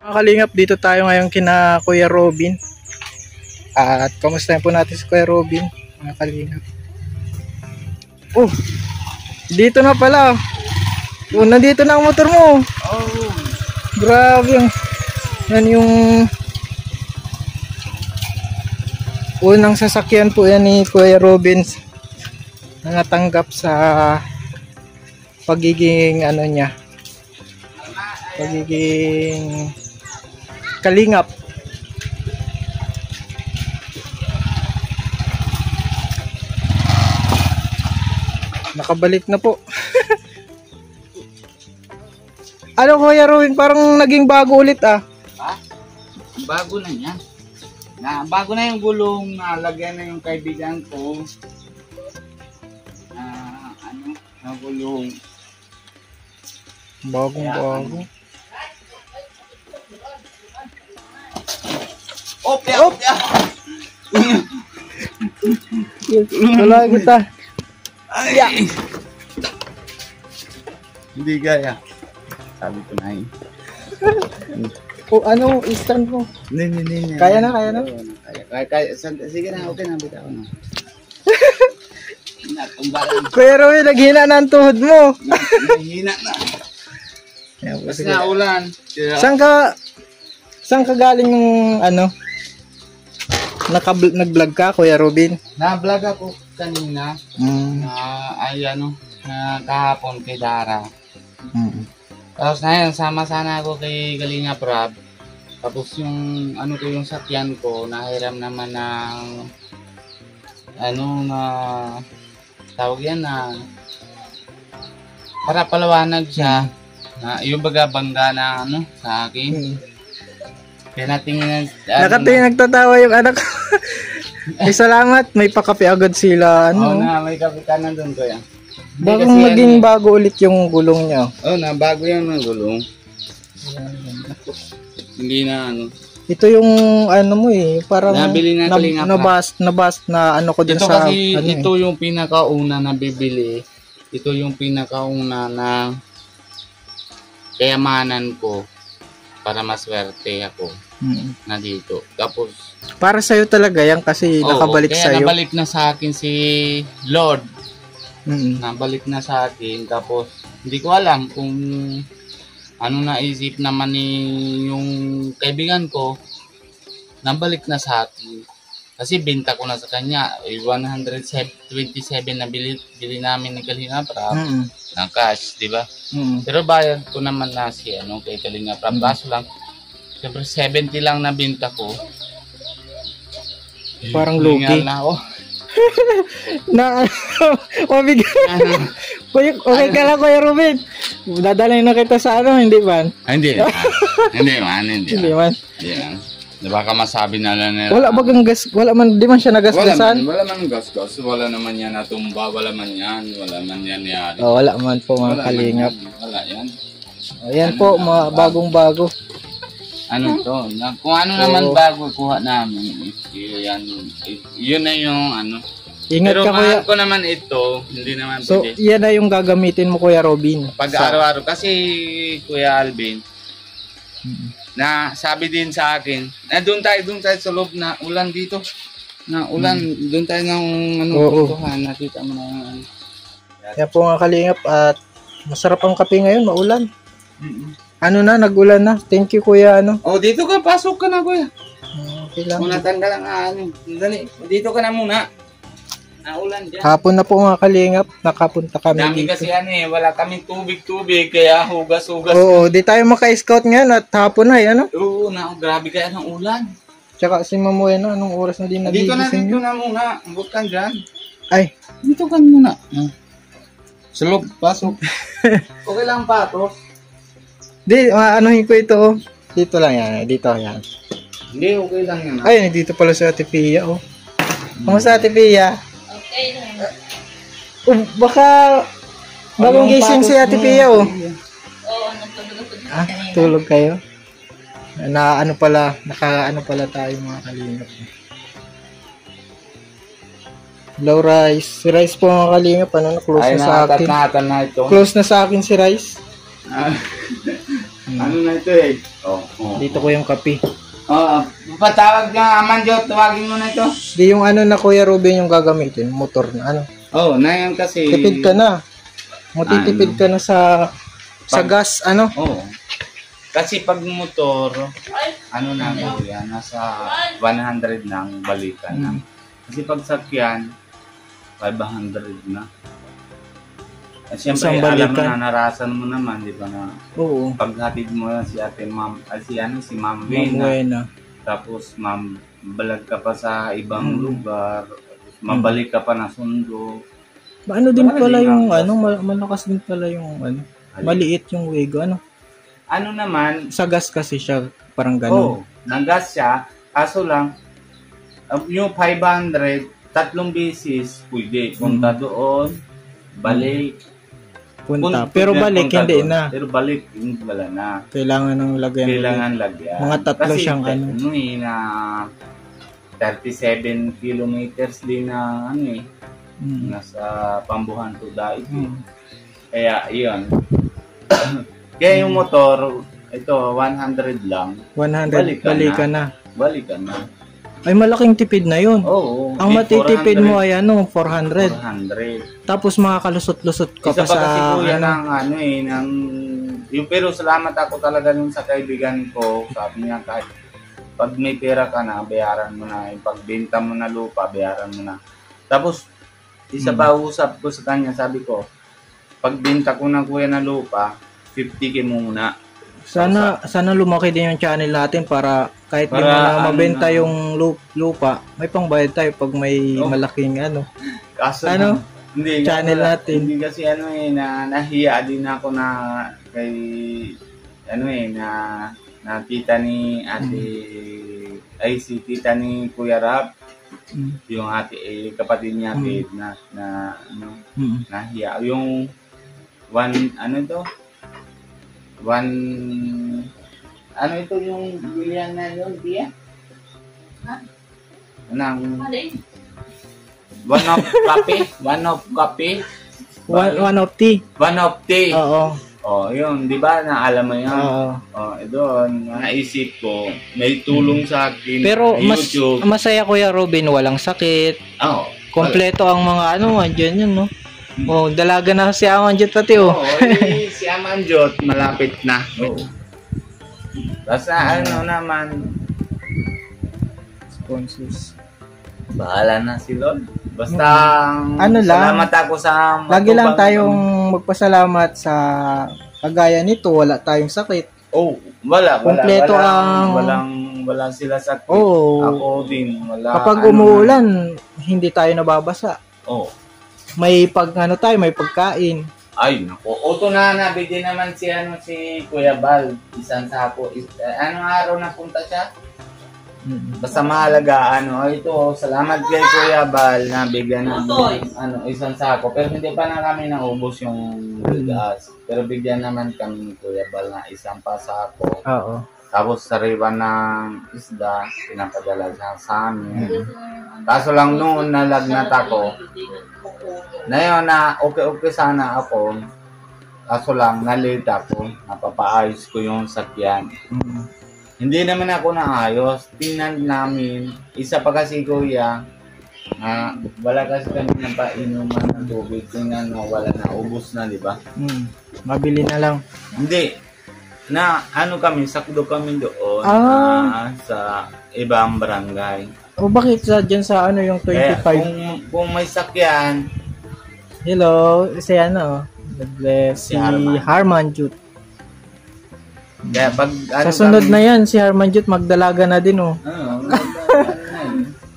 Mga kalingap, dito tayo ngayon kina Kuya Robin. At kamustahin po natin si Kuya Robin, mga kalingap. Oh, dito na pala. Oh, nandito na ang motor mo. Oh, grabe yung yan yung unang sasakyan po yan ni Kuya Robin na natanggap sa pagiging ano niya, pagiging kalingap. Nakabalik na po. Ano Kuya Robin, parang naging bago ulit ah. ha? Bago na yan. Bago na yung gulong, nalagyan na yung kaibigan ko. Na gulong. Bagong bago. Op! Wala kita. Ay! Hindi gaya. Sabi ko na yun. O ano, stand mo. Hindi. Kaya na. Kaya. Sige na, okay na. Bita ko na. Natumbalan. Kuya Robin, naghina na ang tuhod mo. Nahihina na. Mas naulan. Saan ka galing yung ano? Nag-vlog ka, Kuya Robin? Na-vlog ako kanina. Kahapon kay Dara. Tapos ngayon, sama sana ako kay Galinga Prab. Tapos yung yung sakyan ko, nahiram naman ng na tawag yan na para palawanag siya. Na yung bangga na sa akin. Kaya natin Nakatingin nagtatawa yung anak. Ay, salamat, may pakape agad sila. May kapitanan doon ko yan. Bagong naging bago ulit yung gulong niya. Bago yan ng gulong. Hindi na Ito yung mo parang nabili na nabast na ko din ito sa kasi ito yung pinakauna na bibili. Ito yung pinakauna na kayamanan ko para maswerte ako na dito. Tapos para sa'yo talaga yan kasi nakabalik sa'yo. Kaya nabalik na sa akin si Lord. Nabalik na sa akin. Tapos hindi ko alam kung ano naisip naman ni yung kaibigan ko. Nabalik na sa akin. Kasi binta ko na sa kanya. 127 na bili namin ng Kalinga Prab. Ng cash, di ba? Pero bayad ko naman na si kay Kalinga Prab. Kaso lang, siyempre 70 lang na binta ko. Parang lugi. Na ako. Mabigyan. Okay ka lang, Kuya Robin. Dadalhin na kita sa hindi man? Hindi man. Baka masabi na lang nila. Wala bagang gas, di man siya nagasgasan? Wala man gasgas. Wala naman yan natumba. Wala man yan yari. Wala man po mga kalingap. Wala yan. Ayan po, mga bagong-bago. Kung naman bago kuha namin. Yun na yung Ingat pero ka, Kuya. ko naman ito, hindi naman So, pwede. yan na yung gagamitin mo, Kuya Robin. Pag araw-araw. Kasi, Kuya Alvin, na sabi din sa akin, na doon tayo sa loob na ulan dito. Na ulan, doon tayo ng puntuhan. Nakita mo na. Yan po mga kalingap at masarap ang kape ngayon, maulan. Nag-ulan na. Thank you, Kuya. Dito ka, pasok ka na, Kuya. Okay lang. Muna tanggal ang Dali, dito ka na muna. Ulan dyan. Hapon na po mga kalingap, nakapunta kami dami dito. kasi wala kaming tubig, kaya hugas-hugas. Oo, di tayo maka-scout ngayon at hapon na, Oo, grabe kaya ng ulan. Tsaka si Mamoy, anong oras na din nagigising Dito na muna, huwag kang dyan. Ay. Dito ka muna. Sulog, pasok. Okay lang patos. Di, anuhin ko ito. Dito lang yan, dito yan. Hindi, okay lang yan. Ay, dito pala si Ate Pia, Kamusta Ate Pia? Baka bagong gising si Ate Pia, Oo, natulog ako. Tulog kayo? Naka pala tayo mga kalingap. Low rice. Si Rice po mga kalingap, close na sa akin. Na ito. Close na sa akin si Rice. Ano na ito eh? Oh. Dito ko yung kape. Patawag ka, Amanjo, tawagin mo na ito. Di yung ano na Kuya Robin yung gagamitin, motor na ano. Na yan kasi. Tipid ka na. Matitipid ka na sa gas, ano? Kasi pag motor, ano na yan, nasa 100 lang balikan na. Kasi pag sakyan, 500 na. At siyempre, alam mo na, narasan mo naman, di ba na, oo, paghatid mo na si ate ma'am, si Ma'am Wena, tapos ma'am, balag ka pa sa ibang lugar, tapos mabalik ka pa na sundo. Ano din pala yung, malakas din pala yung, maliit yung Wego, ano? Ano naman? Sa gas kasi siya, parang gano'n. Nag-gas siya, kaso lang, yung 500, 3 beses, pwede, punta doon, balik, punta. Pero balik, hindi doon. na. Pero balik, wala na. Kailangan ng lagyan. Kailangan lagyan. Mga 3 kasi, siyang ano. Na 37 kilometers din na nasa Pambuhan to Daig. Kaya, yun. Kaya yung motor, ito, 100 lang. 100, balikan na. Balikan na. Ay, malaking tipid na yun. Oo. Ang matitipid mo ay 400. 400. Tapos makakalusot-lusot ka Isa pa pa sa kasi kuya pero salamat ako talaga nun sa kaibigan ko. Sabi niya kahit pag may pera ka na, bayaran mo na. Yung pagbenta mo na lupa, bayaran mo na. Tapos, isa pa usap ko sa kanya, sabi ko, pagbenta ko ng kuya na lupa, 50K muna. Sana lumaki din yung channel natin para kahit di mo na mabenta yung lupa, may pangbayad tayo pag may malaking Kaso hindi, channel natin. Hindi kasi nahiya din ako na kay na tita ni ate si tita ni Kuya Rab, yung ate kapatid niya nahiya yung ito yung bilihan na yun, Tia? One of tea. Oo. Yun, di ba? Naalam mo yun? Oo. Doon, naisip ko, may tulong sa akin. Pero YouTube. Masaya Kuya Robin, walang sakit. Oo. Kompleto ang mga andyan yun, no? Dalaga na si Amanjot pati, si Amanjot, malapit na. Basta naman, sponsors. bahala na si Lord. Basta, salamat ako sa lagi lang tayong magpasalamat sa kagaya nito, wala tayong sakit. Wala. Kompleto Walang sila sakit. Ako din, wala. Kapag umuulan, hindi tayo nababasa. May may pagkain. Ay, naku. Ito na, nabigyan naman si Kuya Bal. Isang sako. Anong araw na punta siya? Basta mahalaga, ito, salamat kay Kuya Bal, nabigyan namin, isang sako. Pero hindi pa na kami naubos yung gas. Pero bigyan naman kami ni Kuya Bal na isang pasako. Tapos sariwan ng isda, pinapadala sa amin. Kaso lang noon nalagnat ako. Na yun na okay sana ako. Kaso lang nalate ako. Napapaayos ko yung sakyan. Hindi naman ako naayos. Tingnan namin. Isa pa kasi kuya. Wala kasi kami napainuman ng tubig. Tingnan mo, wala na. Ubus na, di ba? Mabili na lang. Hindi. Kami, sakdo kami doon sa ibang barangay. Bakit dyan sa yung 25? Kung may sakyan. Hello, si God bless si Harman Jut. Kaya pag sa sunod na yan, si Harman Jut magdalaga na din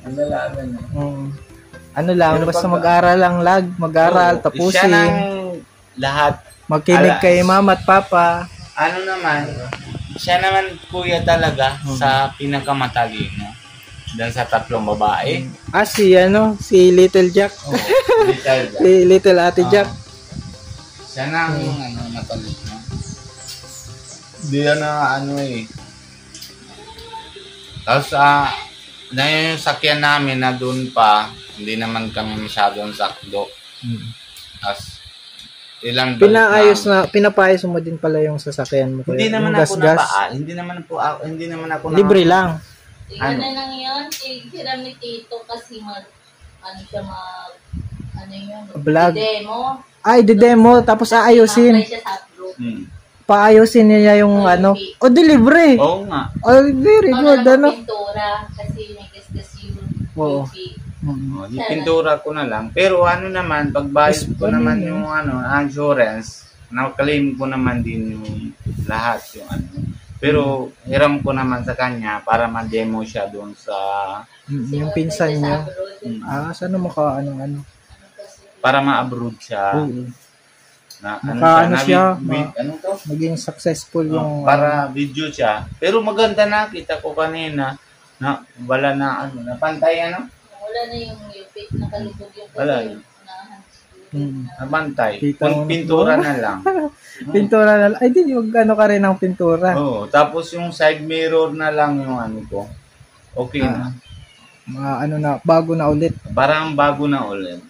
Magdalaga na. Basta mag-aral lang mag-aral, tapusin. Siya ng lahat. Magkinig kay mama at papa. Siya naman kuya talaga sa pinakamatalino. Dan sa 3 babae. Si Little Jack. Si Little Ate Jack. Siya nang matalino. Hindi na Tapos yung sakyan namin na doon pa, hindi naman kami masyadong sakdo. Tapos ilang balik Pinapayos mo din pala yung sasakyan mo. Hindi naman yung ako gas-gas. hindi naman ako Libre lang. Ano na lang yun, hiram ni Tito kasi ano yun, Vlog. demo. Ay, demo tapos aayusin. Siya sa group. Paayusin niya yung ano. O, delivery. Oo nga. Oh, very good. Ano? Pintura kasi may gas yung Oo. wifi. Yung pintura ko na lang. Pero ano naman, pagbayad ko naman yung insurance, na-claim ko naman din yung lahat yung ano. Pero hiram ko naman sa kanya para ma-demo siya doon sa Yung pinsan niya. Saan mo ka ano? para ma-abroad siya. Na Ano siya, ano to? maging successful yung para video siya. Pero maganda na kita ko kanina na wala na ano, na pantay ano? Wala na yung UP, nakalibog yung Wala. Nabantay. Kung pintura na lang. Pintura na lang. Ay, di, ano ka rin ng pintura. Oo. Tapos yung side mirror na lang yung ano ko. Okay na. Mga ano na, bago na ulit. Parang bago na ulit.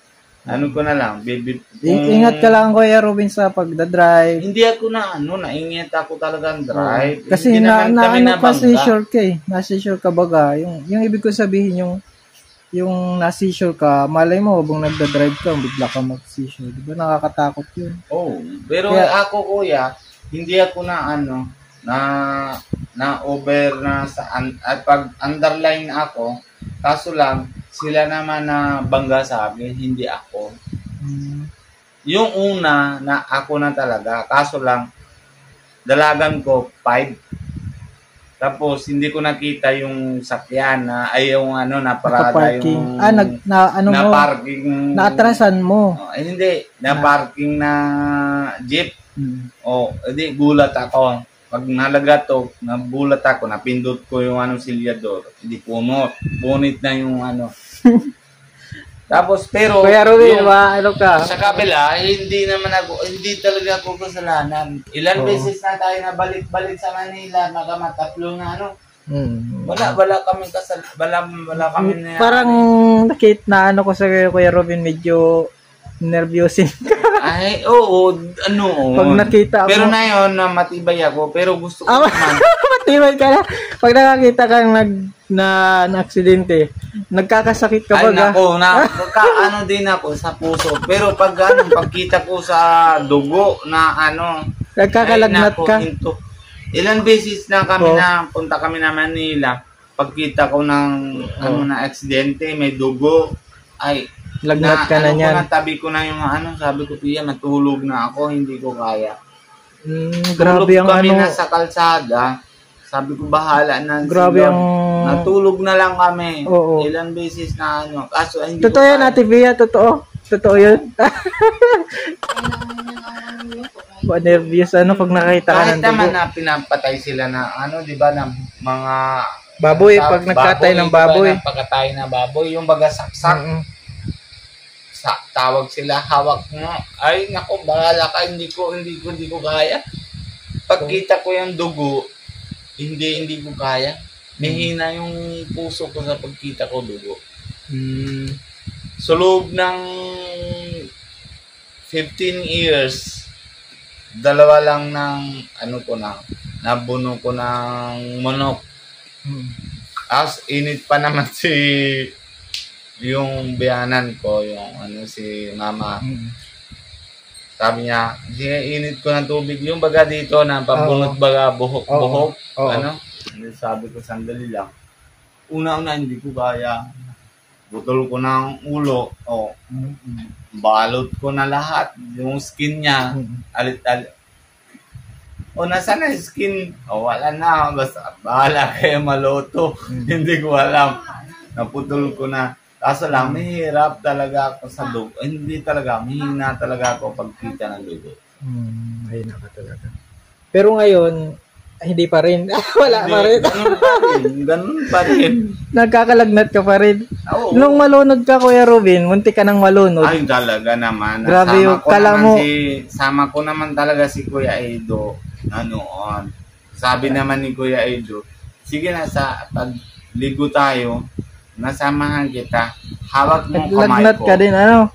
Ano ko na lang, baby. Ingat ka lang, Kuya Robin, sa pagdadrive. Hindi ako na ingat ako talagang drive. Kasi Hindi naman kami na-seizure ka eh. Na-seizure ka baga. Yung ibig ko sabihin, yung na-seizure ka, malay mo, habang nagda-drive ka, bigla ka mag-seizure. Di ba nakakatakot yun? Oh, pero ako kuya, hindi ako na over na sa at pag underline ako, kaso lang sila naman na bangga sa akin, hindi ako. Yung una na ako na talaga, kaso lang dalagan ko 5. Tapos hindi ko nakita yung sakyan na ay yung na parada yung parking. Naatrasan mo. Hindi, na parking na jeep. Hindi gulat ako. Pag nalaga to, nabulat ako, napindot ko yung silyador. Hindi punit na yung Tapos pero Kuya Robin, ano ka? sa kabila, hindi talaga ako kasalanan. Ilan beses na tayo na balik sa Manila, nakamataplo na Wala kami na parang nakita na ko sa Kuya Robin, medyo nervyusin. Ay, oo, Pag nakita mo. Pero na yun, matibay ako, pero gusto ko naman. Matibay ka na. Pag nakakita kang na aksidente, nagkakasakit ka ba? Ay, nako, din ako sa puso. Pero pagkita ko sa dugo na nagkakalagnat ka. Ilan beses na kami punta kami na Manila, pagkita ko ng na aksidente, may dugo, ay, lagnat ka na niyan. Tabi ko na yung sabi ko, Pia, matulog na ako, hindi ko kaya. Grabe ang kami na sa kalsada. Sabi ko, bahala na. Grabe ang natulog na lang kami. Oo. Ilan beses na Kaso hindi totoo yan, Ate Pia, totoo. Totoo yun. Nervous pag nakita ka ng dugo. Kahit naman na pinapatay sila na di ba, na mga baboy, pag nagkatay ng baboy. Pagkatay na baboy, yung baga saksak. Tawag sila, hawak mo. Ay, nako, bahala ka, hindi ko kaya. Pagkita ko yung dugo, hindi ko kaya. Mahina yung puso ko sa pagkita ko dugo. Sa loob ng 15 years, dalawa lang ng nabuno ko ng manok. As init pa naman yung biyanan ko, yung si mama. Sabi niya, init ko ng tubig. Yung baga dito na pabunot baga buhok. Sabi ko, sandali lang. Una-una, hindi ko kaya. Butol ko ng ulo. Balot ko na lahat. Yung skin niya, alit-alit. Nasaan na yung skin? Wala na. Basta bahala kayo maloto. Hindi ko alam. Naputol ko na. Kaso lang, mahirap talaga ako sa dugo. Hindi talaga, mahina talaga ako pagkita ng dugo. Mahina ka talaga. Pero ngayon, hindi pa rin. Wala pa rin. Ganun pa rin. Nagkakalagnat ka pa rin. Oo. Nung malunod ka, Kuya Robin, munti ka nang malunod. Ay, talaga naman. Grabe yung kala mo. Sama ko naman talaga si Kuya Edo. Sabi naman ni Kuya Edo, sige na, sa pagligo tayo, nasamahan kita. Hawak mo kamay ko. Lagnat ka din, Ha?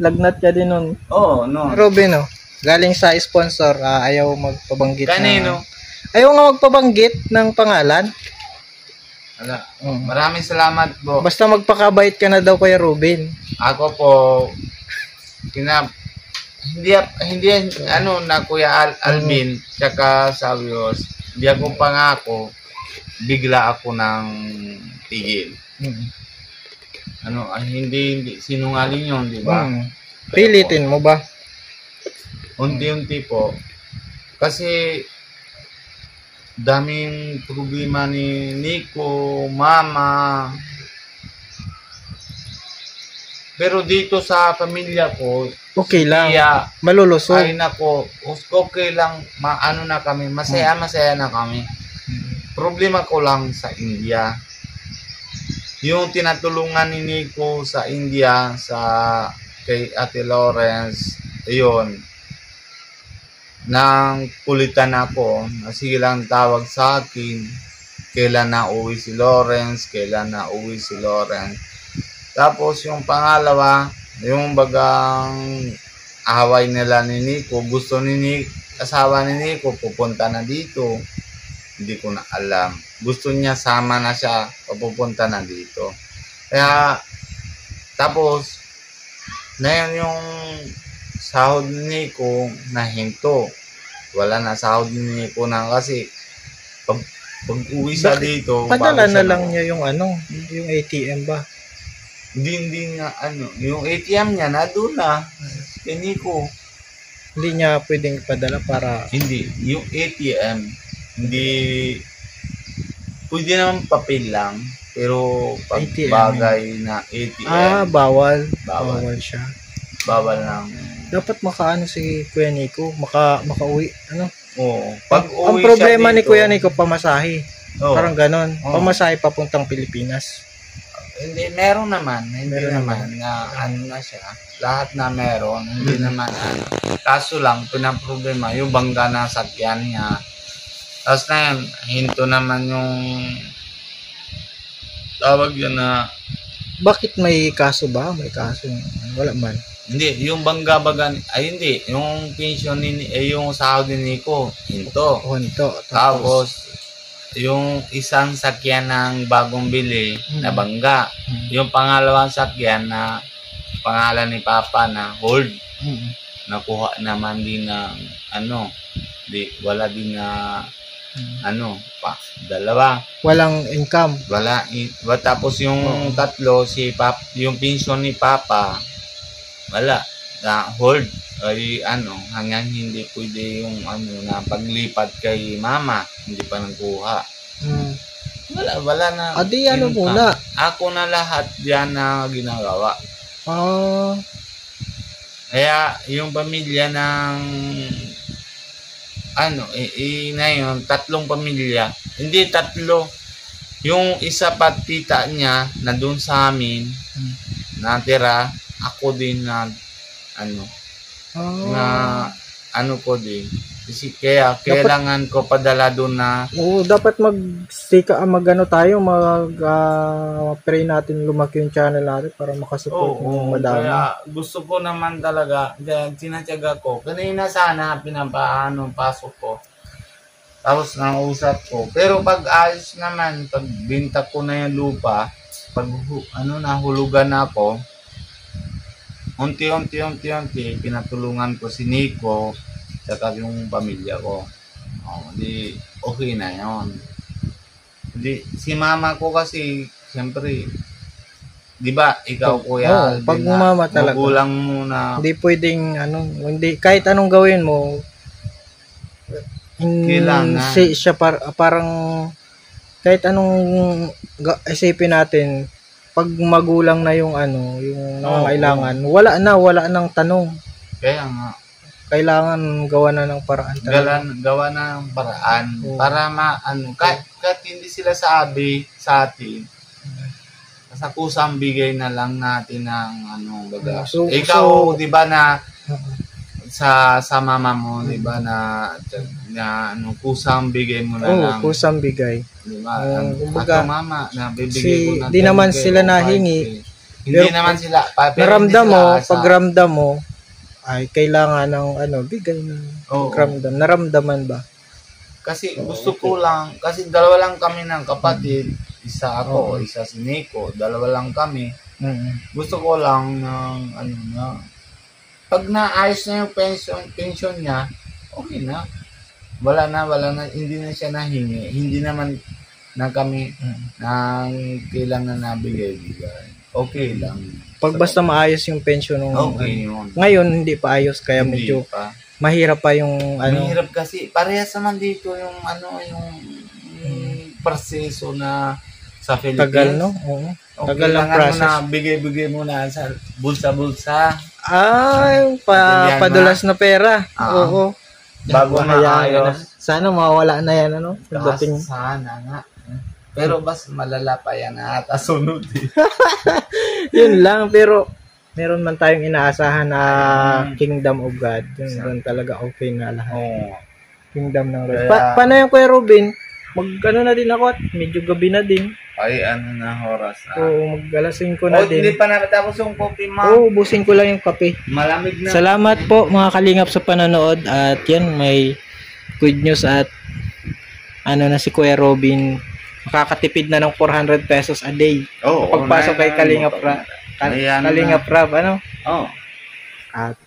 Lagnat ka din nun. Oo, no. Robin, galing sa sponsor, ayaw magpabanggit Kanino? Ayaw nga magpabanggit ng pangalan. Ala, Mm. maraming salamat po. Basta magpakabait ka na daw, Kuya Robin. Ako po, hindi ano na Kuya Alvin, tsaka Sabios, hindi ako pangako, bigla ako ng tigil. Ano, hindi sinungaling yun, di ba? Pilitin mo ba? Unti-unti po. Kasi daming problema ni Nico, Mama. Pero dito sa pamilya ko, Okay lang. kaya Malulusog. ay nako, okay lang, maano na kami, masaya na kami. Problema ko lang sa India. Yung tinatulungan ni Nico sa India, kay Ate Lawrence, ayun, nang kulitan ako, sige lang tawag sa akin, kailan na uwi si Lawrence. Tapos yung pangalawa, yung bagang away nila ni Nico, gusto ni asawa ni Nico pupunta na dito. Hindi ko na alam. Gusto niya sama na siya, pupunta na dito. Kaya, tapos, ngayon yung sahod ni Nico nahinto. Wala na sahod ni Nico na kasi pag uwi siya dito, Padala bago na siya lang niya yung yung ATM ba? Hindi nga yung ATM niya na doon na kay Nico. Hindi niya pwedeng ipadala para Hindi, yung ATM hindi pwede naman papel lang, pero pag ATM. bagay na ATM bawal. Bawal. Bawal siya. bawal lang. Dapat makaano si Kuya Nico, makauwi, Oo. Pag Ang uwi problema siya ni dito, Kuya Nico, pamasahe. oo. Parang ganon. Oo. Pamasahe papuntang Pilipinas. Hindi, meron naman. Hindi Meron naman na ano na siya. Lahat na meron. Hindi naman ano. Kaso lang, pinaproblema, yung bangga na sakyan niya. Tapos na yan, hinto naman yung tawag yan na, Bakit may kaso ba? May kaso. Wala man. hindi, yung bangga baga, ay hindi, yung pension yung sahod ni Nico, hinto. Honto. Tapos, yung isang sakyan ng bagong bili na bangga. Yung pangalawang sakyan na pangalan ni Papa na hold. Nakuha naman din ng wala din na dalawa. Walang income. Wala. Tapos yung tatlo, yung pension ni Papa, wala. Na hold. Ay hanggang hindi pwede yung na paglipat kay Mama, hindi pa nagkuha. Wala na. Adi income. muna. Ako na lahat diyan na ginagawa. Kaya yung pamilya ng na yun, tatlong pamilya. Hindi tatlo. Yung isa pa tita niya na doon sa amin natira, ako din na ko din. Kasi kaya kailangan ko padala doon na dapat pray natin lumaki yung channel natin para makasupport ng madami. Kaya gusto ko naman talaga, tinatyaga ko. Kanina sana pasok ko. Tapos nausap ko. Pero pag ayos naman, pag binta ko na yung lupa, pag nahulugan na ako, unti-unti, pinatulungan ko si Nico, saka yung pamilya ko. Di okay na yon. Di si mama ko kasi, siyempre, di ba, ikaw Kuya Alvin, pag mama talaga, magulang muna. Hindi pwedeng, hindi, kahit anong gawin mo, kailangan. Siya parang, kahit anong isipin natin, pag magulang na yung yung nangangailangan, wala nang tanong. Kaya nga. Kailangan gawa na ng paraan talaga. Gawa na ng paraan para kahit hindi sila sabi sa atin, sa kusang bigay na lang natin ng baga. Ikaw, di ba na sa mama mo, di ba na kusang bigay mo na lang. Kusang bigay. Di ba? Kumbaga, mama, na bibigay ko na. di naman sila nahingi. Hindi naman sila. Naramdam mo, pag ramdam mo, ay kailangan ng bigay ng Oo. ramdam. Naramdaman ba? Kasi gusto ko lang, kasi dalawa lang kami ng kapatid, isa ako, isa si Nico, dalawa lang kami. Gusto ko lang ng pag naayos na yung pension niya, okay na. Wala na, hindi na siya nahingi. Hindi naman na kami nang kailangan na bigay-bigay. Okay lang. Pag basta maayos yung pension ng Okay yun. ngayon hindi pa ayos kaya Hindi medyo pa. mahirap pa yung Mahirap kasi parehas naman dito yung yung proseso na sa Philippines. tagal, no? Oo. Okay, Tagal ng kailangan mo process. na bigay-bigay mo na sa bulsa-bulsa Ay, Pagdilihan padulas na pera. Ah. Oo. bago Hayaan na. maayos. Sana mawala na yan, Pagdating. Sana nga. Pero bas malala pa yan ata sunod eh. Yun lang, pero meron man tayong inaasahan na Kingdom of God. Yun doon talaga okay na lahat. Oo. Kingdom ng Lord. Kaya- Paano yung Kuya Robin? Na din ako at medyo gabi na din. Ay, ano na oras na. Oo, mag-alasing ko na Hindi din. pa natapos yung coffee, ma. Oo, ubusin ko lang yung kape. Malamig na. Salamat po mga kalingap sa panonood at yan may good news at na si Kuya Robin makakatipid na ng 400 pesos a day. Oo. Pagpasok kay Kalingap Rab, Ayan na. Kalingap Rab, Oo. At